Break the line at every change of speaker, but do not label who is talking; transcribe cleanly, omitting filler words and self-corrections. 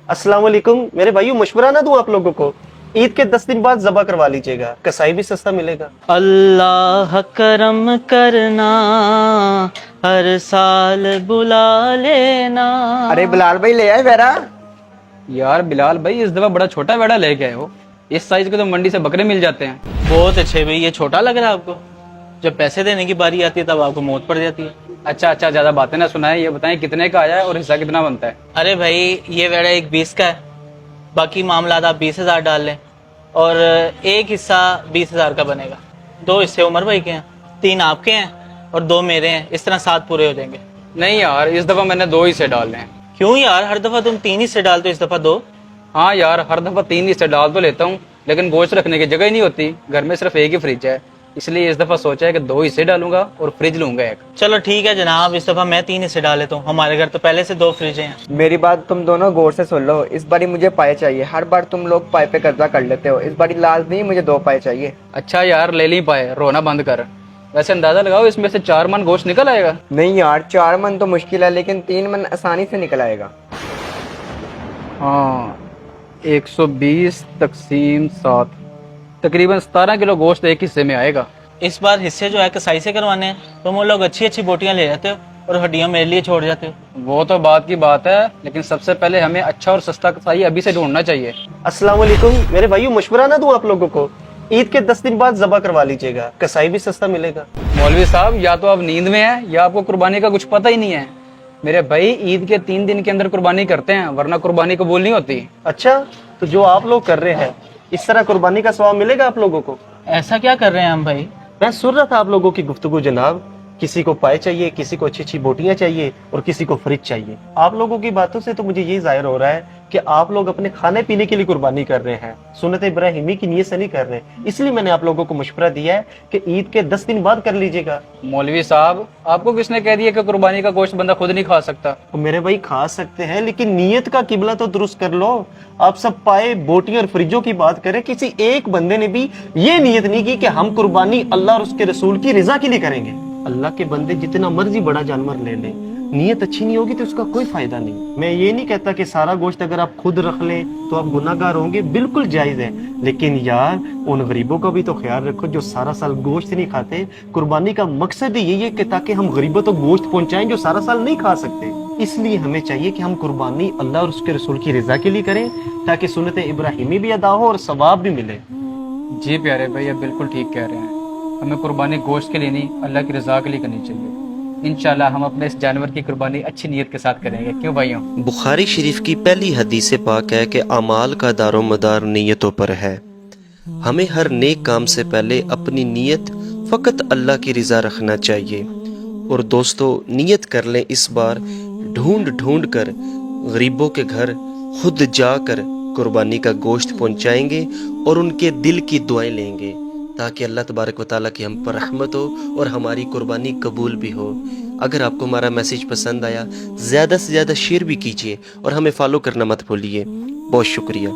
अस्सलाम वालेकुम मेरे भाइयों, मशवरा ना दूं आप लोगों को। ईद के 10 दिन बाद ज़बा करवा लीजिएगा, कसाई भी सस्ता मिलेगा।
अल्लाह करम करना, हर साल बुला लेना।
अरे बिलाल भाई ले आए वेरा।
यार बिलाल भाई इस दफा बड़ा छोटा बेड़ा लेके आए हो। इस साइज के तो मंडी से बकरे मिल जाते हैं।
बहुत अच्छे भाई, ये छोटा लग रहा है आपको? जब पैसे देने की बारी आती है तब आपको मौत पड़ जाती है।
अच्छा अच्छा, ज्यादा बातें ना सुनाए, ये बताएं कितने का आया है और हिस्सा कितना बनता है।
अरे भाई ये वेड़ा एक 20 का है, बाकी मामला आप 20,000 डाल लें और एक हिस्सा 20,000 का बनेगा। 2 हिस्से उमर भाई के हैं, 3 आपके हैं और 2 मेरे हैं, इस तरह 7 पूरे हो जाएंगे।
नहीं यार, इस दफा मैंने 2 हिस्से डालने हैं।
क्यों यार, हर दफा तुम 3 हिस्से डालते हो, इस दफा 2?
हाँ यार, हर दफा 3 हिस्से डाल तो लेता हूँ, लेकिन गोश्त रखने की जगह ही नहीं होती। घर में सिर्फ एक ही फ्रिज है, इसलिए इस दफा सोचा है कि 2 हिस्से डालूंगा और फ्रिज लूंगा एक।
चलो ठीक है जनाब, इस दफा मैं 3 हिस्से डाल लेता हूँ। हमारे घर तो पहले से 2 फ्रिज हैं।
मेरी बात तुम दोनों गौर से सुन लो, इस बारी मुझे पाए चाहिए। हर बार तुम लोग पाए पे कर्जा कर लेते हो, इस बारी लाज नहीं, मुझे 2 पाए चाहिए।
अच्छा यार, ले नहीं पाए, रोना बंद कर। वैसे अंदाजा लगाओ, इसमें से 4 मन गोश्त निकल आएगा।
नहीं यार, 4 मन तो मुश्किल है, लेकिन 3 मन आसानी से निकल आएगा।
हाँ, 120 तकसीम 7, तकरीबन 17 किलो गोश्त एक हिस्से में आएगा।
इस बार हिस्से जो है कसाई से करवाने हैं, तुम वो लोग अच्छी अच्छी बोटियां ले जाते हो और हड्डियां मेरे लिए छोड़ जाते हो।
वो तो बात की बात है, लेकिन सबसे पहले हमें अच्छा और सस्ता कसाई अभी से ढूंढना चाहिए।
अस्सलाम वालेकुम मेरे भाइयों, मशवरा ना दूं आप लोगों को। ईद के 10 दिन बाद ज़बा करवा लीजिएगा, कसाई भी सस्ता मिलेगा।
मौलवी साहब, या तो आप नींद में हैं या आपको कुर्बानी का कुछ पता ही नहीं है। मेरे भाई ईद के 3 दिन के अंदर कुर्बानी करते हैं, वरना कुर्बानी कबूल नहीं होती।
अच्छा, तो जो आप लोग कर रहे हैं, इस तरह कुर्बानी का सवाब मिलेगा आप लोगों को?
ऐसा क्या कर रहे हैं हम भाई?
मैं सुन रहा था आप लोगों की गुफ्तगू जनाब। किसी को पाए चाहिए, किसी को अच्छी अच्छी बोटियां चाहिए और किसी को फ्रिज चाहिए। आप लोगों की बातों से तो मुझे ये जाहिर हो रहा है कि आप लोग अपने खाने पीने के लिए कुर्बानी कर रहे हैं, सुन्नत इब्राहिमी की नीयत से नहीं कर रहे। इसलिए मैंने आप लोगों को मशवरा दिया है कि ईद के 10 दिन बाद कर लीजिएगा।
मौलवी साहब, आपको किसने कह दिया कि कुर्बानी का गोश्त बंदा खुद नहीं खा सकता?
तो मेरे भाई खा सकते हैं, लेकिन नीयत का किबला तो दुरुस्त कर लो। आप सब पाए, बोटियां और फ्रिजों की बात करें, किसी एक बंदे ने भी ये नीयत नहीं की कि हम कुर्बानी अल्लाह और उसके रसूल की रिजा के लिए करेंगे। अल्लाह के बंदे जितना मर्जी बड़ा जानवर ले ले, नीयत अच्छी नहीं होगी तो उसका कोई फायदा नहीं। मैं ये नहीं कहता कि सारा गोश्त अगर आप खुद रख लें तो आप गुनाहगार होंगे, बिल्कुल जायज है, लेकिन यार उन गरीबों का भी तो ख्याल रखो जो सारा साल गोश्त नहीं खाते। कुर्बानी का मकसद ही यही है कि ताकि हम गरीबों तक गोश्त पहुंचाएं जो सारा साल नहीं खा सकते। इसलिए हमें चाहिए कि हम कुर्बानी अल्लाह और उसके रसूल की रजा के लिए करें, ताकि सुन्नत इब्राहिमी भी अदा हो और सवाब भी मिले।
जी प्यारे भाई, आप बिल्कुल ठीक कह रहे हैं। हमें कुर्बानी गोश्त के लिए नहीं, अल्लाह की रजा के लिए करनी चाहिए। इंशाल्लाह हम अपने इस जानवर की कुर्बानी अच्छी नीयत के साथ करेंगे। क्यों भाइयों?
बुखारी शरीफ की पहली हदीस पाक है कि अमाल का दारो मदार नीयतों पर है। हमें हर नेक काम से पहले अपनी नीयत फ़कत अल्लाह की रज़ा रखना चाहिए। और दोस्तों, नीयत कर लें इस बार ढूंढ ढूंढ कर गरीबों के घर खुद जाकर कुर्बानी का गोश्त पहुंचाएंगे और उनके दिल की दुआएं लेंगे, ताकि अल्लाह तबारक व तआला की हम पर रहमत हो और हमारी कुर्बानी कबूल भी हो। अगर आपको हमारा मैसेज पसंद आया, ज़्यादा से ज़्यादा शेयर भी कीजिए और हमें फॉलो करना मत भूलिए। बहुत शुक्रिया।